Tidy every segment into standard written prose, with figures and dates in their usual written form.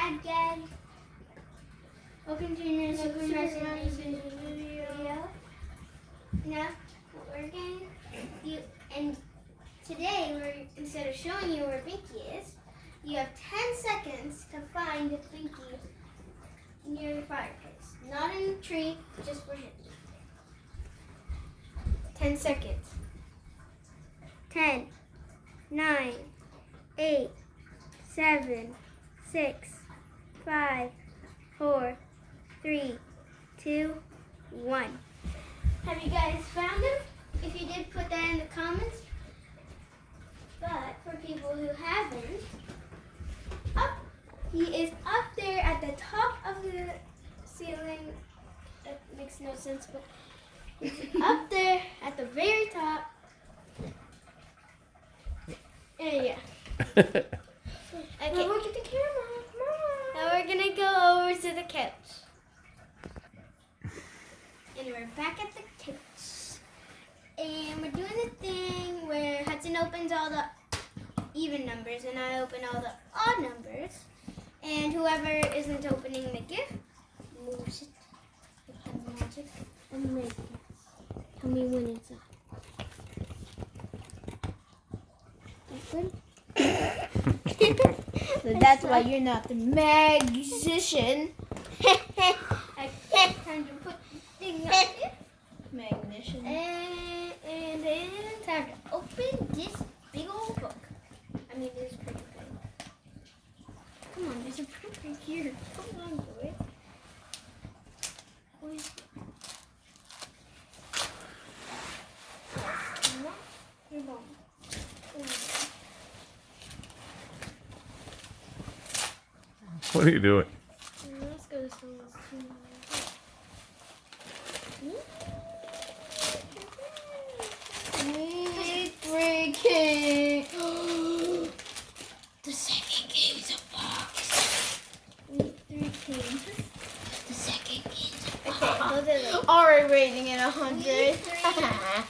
again. Welcome to your new Super Mario video. Now, what we're going to do, and today, instead of showing you where Binky is, you have 10 seconds to find Binky near the fireplace. Not in the tree, just for him. 10 seconds. 10, 9, 8, 7, 6, 5, 4, 3, 2, 1. Have you guys found him? If you did, put that in the comments. But for people who haven't, he is up there at the top of the ceiling. That makes no sense, but he's up there at the very top. And yeah. Okay. Now look at the camera. Come on. Now we're gonna go over to the couch. And we're back at the couch. And we're doing the thing where Hudson opens all the even numbers and I open all the odd numbers. And whoever isn't opening the gift moves it with the magic and make it. Tell me when it's up. Good? So that's why you're not the magician. Time to put the thing up here. Magician. And then time to open this big old book. I mean, this printer thing. Come on, there's a printer here. Come on, boy. You're wrong. What are you doing? Let's go to someone's team. We three kings. The second king's a fox. We three kings. The second king's a Okay, fox. those are the Alright, rating it we 100.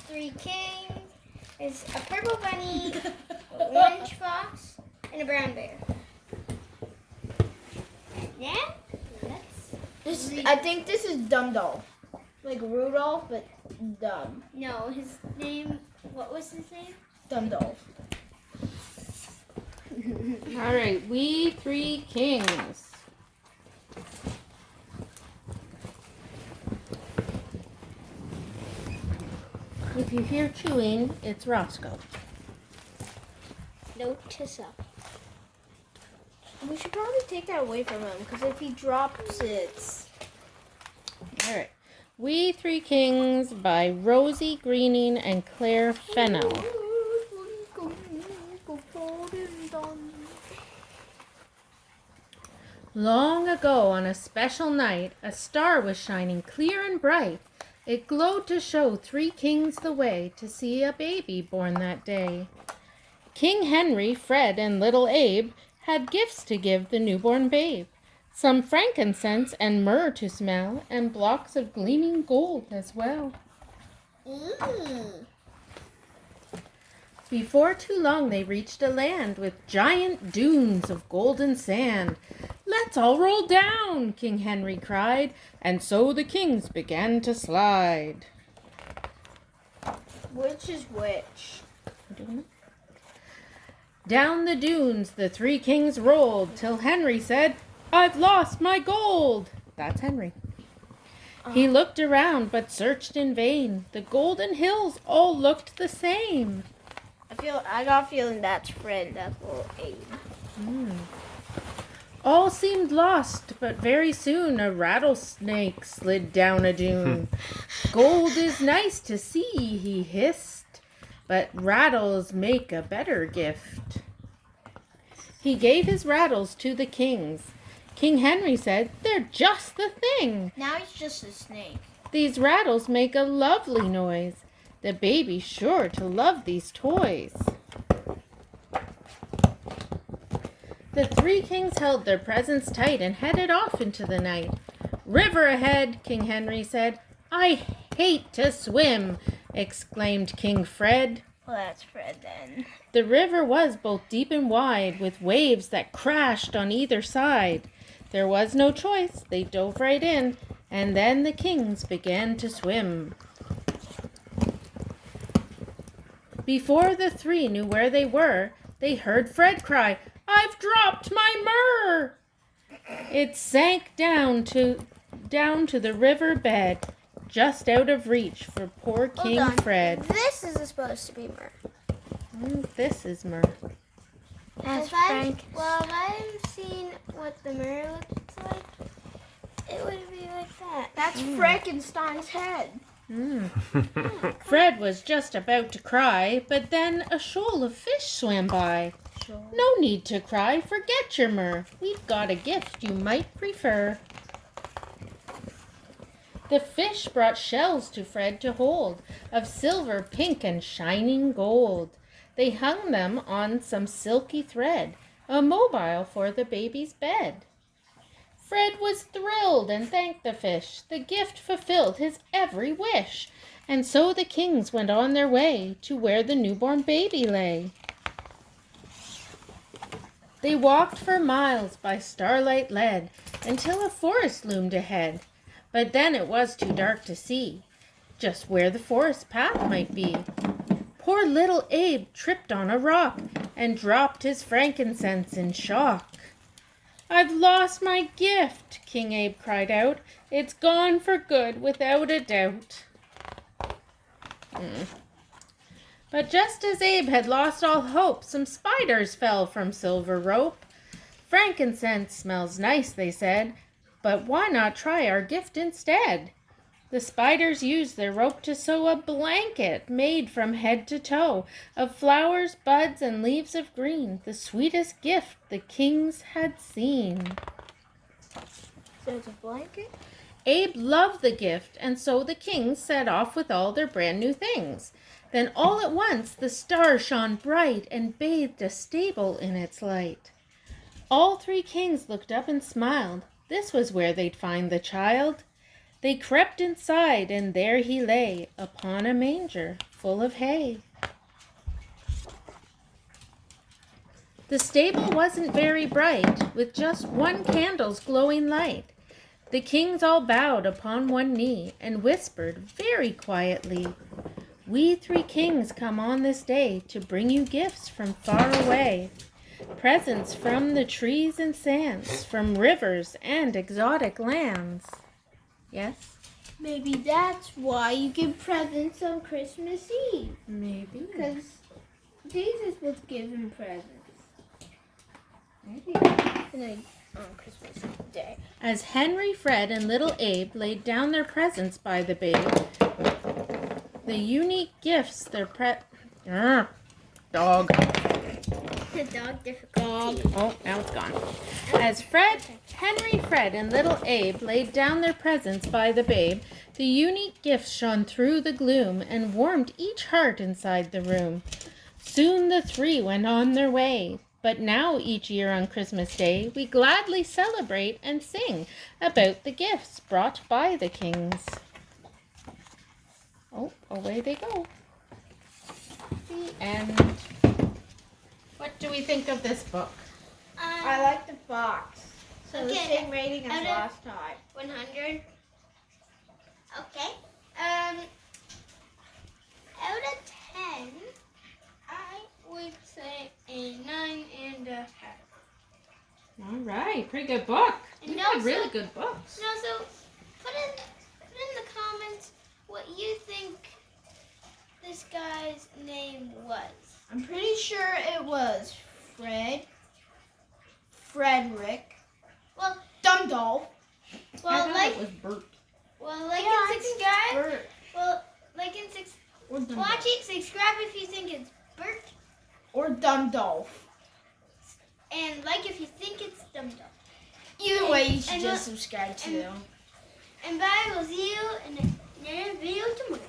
three kings. Is a purple bunny, an orange fox, and a brown bear. Yeah? I think this is Dumbo. Like Rudolph, but dumb. No, his name, what was his name? Dumbo. All right, we three kings. If you hear chewing, it's Roscoe. Note to self. We should probably take that away from him, because if he drops it... All right. We Three Kings by Rosie Greening and Claire Fennell. Long ago, on a special night, a star was shining clear and bright. It glowed to show three kings the way to see a baby born that day. King Henry, Fred, and little Abe had gifts to give the newborn babe. Some frankincense and myrrh to smell, and blocks of gleaming gold as well. Before too long they reached a land with giant dunes of golden sand. "Let's all roll down," King Henry cried, and so the kings began to slide. Which is which? Down the dunes the three kings rolled, till Henry said, "I've lost my gold." That's Henry. He looked around but searched in vain. The golden hills all looked the same. I got a feeling that's Fred, that's little Abe. All seemed lost, but very soon a rattlesnake slid down a dune. "Gold is nice to see," he hissed, "but rattles make a better gift." He gave his rattles to the kings. King Henry said, "They're just the thing. Now he's just a snake. These rattles make a lovely noise. The baby's sure to love these toys." The three kings held their presents tight and headed off into the night. "River ahead," King Henry said. "I hate to swim," exclaimed King Fred. Well, that's Fred then. The river was both deep and wide, with waves that crashed on either side. There was no choice. They dove right in, and then the kings began to swim. Before the three knew where they were, they heard Fred cry, "I've dropped my myrrh!" It sank down to the river bed, just out of reach for poor King Hold on. Fred. This is supposed to be myrrh. This is myrrh. That's If I Frank. hadn't seen what the mirror looks like, it would be like that. That's Frankenstein's head. Fred was just about to cry, but then a shoal of fish swam by. No need to cry, forget your myrrh. We've got a gift you might prefer. The fish brought shells to Fred to hold, of silver, pink, and shining gold. They hung them on some silky thread, a mobile for the baby's bed. Fred was thrilled and thanked the fish. The gift fulfilled his every wish. And so the kings went on their way to where the newborn baby lay. They walked for miles by starlight led until a forest loomed ahead. But then it was too dark to see just where the forest path might be. Poor little Abe tripped on a rock and dropped his frankincense in shock. "I've lost my gift," King Abe cried out. "It's gone for good, without a doubt." But just as Abe had lost all hope, some spiders fell from silver rope. "Frankincense smells nice," they said, "but why not try our gift instead?" The spiders used their rope to sew a blanket made from head to toe of flowers, buds, and leaves of green, the sweetest gift the kings had seen. So it's a blanket? Abe loved the gift, and so the kings set off with all their brand new things. Then all at once the star shone bright and bathed a stable in its light. All three kings looked up and smiled. This was where they'd find the child. They crept inside, and there he lay upon a manger full of hay. The stable wasn't very bright, with just one candle's glowing light. The kings all bowed upon one knee and whispered very quietly, "We three kings come on this day to bring you gifts from far away. Presents from the trees and sands, from rivers and exotic lands." Yes? Maybe that's why you give presents on Christmas Eve. Maybe. Because Jesus was given presents. Maybe. And then on Christmas Day. As Henry, Fred, and little Abe laid down their presents by the babe, the unique gifts their dog. The dog difficulty. Oh, now it's gone. As Henry, Fred, and little Abe laid down their presents by the babe, the unique gifts shone through the gloom and warmed each heart inside the room. Soon the three went on their way. But now each year on Christmas Day, we gladly celebrate and sing about the gifts brought by the kings. Oh, away they go. The end. What do we think of this book? I like the fox. So the Okay, same rating as last time. 100. Okay. Out of 10, I would say a 9.5. All right, pretty good book. And We've had also- really good books. And also, put in the comments what you think this guy's name was. I'm pretty sure it was Frederick, Well, Dumdolf. well, like it was Bert. and subscribe. Bert. Well, like and subscribe. Or Dumdolf. Watch it, subscribe if you think it's Bert, Or Dumdolf. and like if you think it's Dum Dum. Either way, you should and just subscribe too. And bye. We'll see you in another video tomorrow.